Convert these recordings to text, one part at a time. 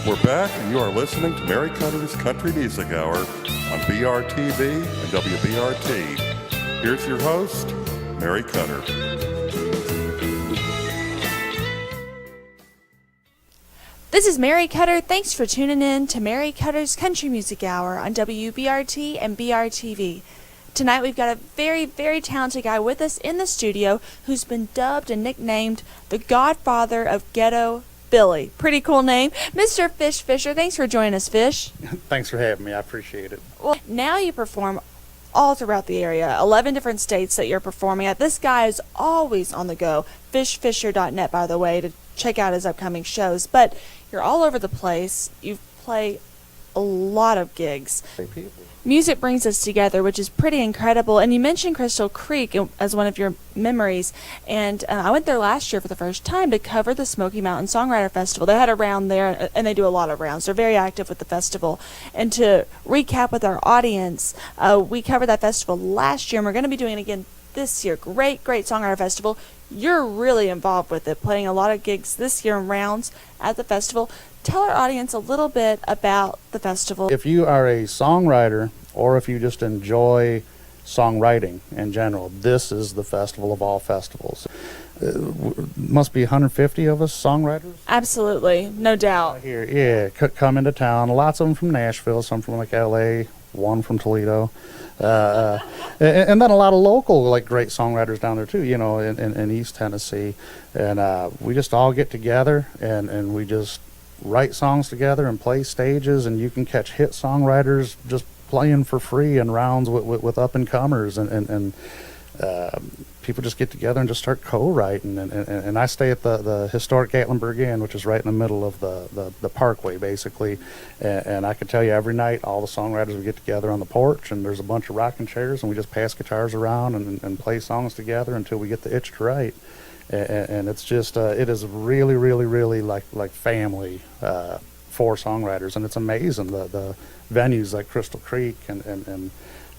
We're back, and you are listening to Mary Kutters' Country Music Hour on BRTV and WBRT. Here's your host, Mary Kutter. This is Mary Kutter. Thanks for tuning in to Mary Kutter's Country Music Hour on WBRT and BRTV. Tonight we've got a very, very talented guy with us in the studio who's been dubbed and nicknamed the Godfather of Ghetto Billy. Pretty cool name. Mr. Fish Fisher, thanks for joining us, Fish. Thanks for having me. I appreciate it. Well, now you perform all throughout the area, 11 different states that you're performing at. This guy is always on the go. Fishfisher.net, by the way, to check out his upcoming shows. But you're all over the place. You play a lot of gigs. Music brings us together, which is pretty incredible. And you mentioned Crystal Creek as one of your memories. And I went there last year for the first time to cover the Smoky Mountain Songwriter Festival. They had a round there, and they do a lot of rounds. They're very active with the festival. And to recap with our audience, we covered that festival last year, and we're going to be doing it again this year. Great, great Songwriter Festival. You're really involved with it, playing a lot of gigs this year and rounds at the festival. Tell our audience a little bit about the festival. If you are a songwriter or if you just enjoy songwriting in general, this is the festival of all festivals. Must be 150 of us songwriters. Absolutely, no doubt. Here, yeah, come into town. Lots of them from Nashville, some from like LA, one from Toledo. And then a lot of local, like, great songwriters down there too, you know, in East Tennessee. And we just all get together and we just write songs together and play stages, and you can catch hit songwriters just playing for free in rounds with up-and-comers, and people just get together and just start co-writing. And I stay at the historic Gatlinburg Inn, which is right in the middle of the parkway, basically. And I can tell you, every night, all the songwriters, we get together on the porch, and there's a bunch of rocking chairs, and we just pass guitars around and play songs together until we get the itch to write. And it's just, it is really, really, really like family for songwriters. And it's amazing, the venues like Crystal Creek and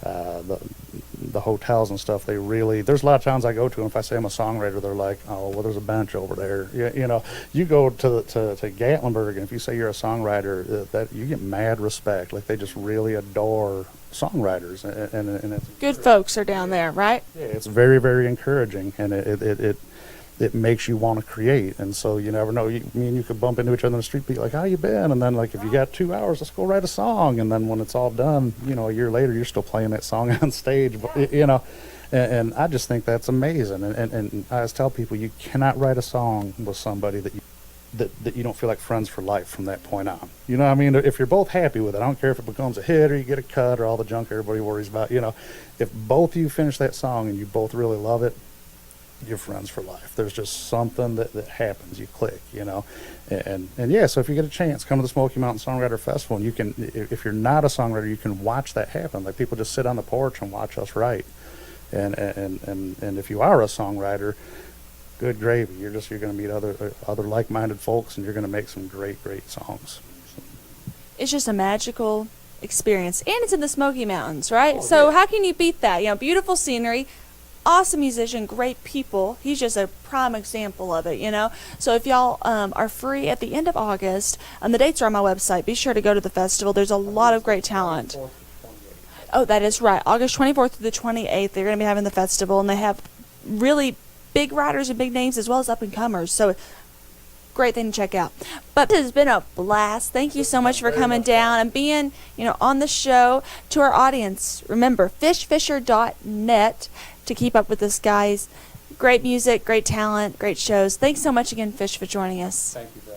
the hotels and stuff, they really, there's a lot of towns I go to, and if I say I'm a songwriter, they're like, oh, well, there's a bench over there. You know, you go to Gatlinburg, and if you say you're a songwriter, that you get mad respect. Like, they just really adore songwriters, and it's good folks are down there, right? Yeah, it's very, very encouraging, and it makes you want to create. And so you never know, me and you could bump into each other on the street, be like, how you been? And then, like, if you got 2 hours, let's go write a song. And then when it's all done, you know, a year later, you're still playing that song on stage, you know. And I just think that's amazing. And I always tell people, you cannot write a song with somebody that you don't feel like friends for life from that point on. You know what I mean? If you're both happy with it, I don't care if it becomes a hit or you get a cut or all the junk everybody worries about, you know. If both of you finish that song and you both really love it, you're friends for life. There's just something that happens. You click, you know. And yeah, so if you get a chance, come to the Smoky Mountain Songwriter Festival, and you can, if you're not a songwriter, you can watch that happen. Like, people just sit on the porch and watch us write. And if you are a songwriter, good gravy. You're going to meet other like-minded folks, and you're going to make some great songs. It's just a magical experience, and it's in the Smoky Mountains, right? Oh, so yeah. How can you beat that? You know, beautiful scenery, awesome musician, great people. He's just a prime example of it, you know. So if y'all are free at the end of August, and the dates are on my website, be sure to go to the festival. There's a lot of great talent. Oh, that is right. August 24th through the 28th, they're going to be having the festival, and they have really big writers and big names as well as up-and-comers. So great thing to check out. But it has been a blast. Thank you so much for coming down and being, you know, on the show. To our audience, remember, fishfisher.net to keep up with this guy's great music, great talent, great shows. Thanks so much again, Fish, for joining us. Thank you, Brad.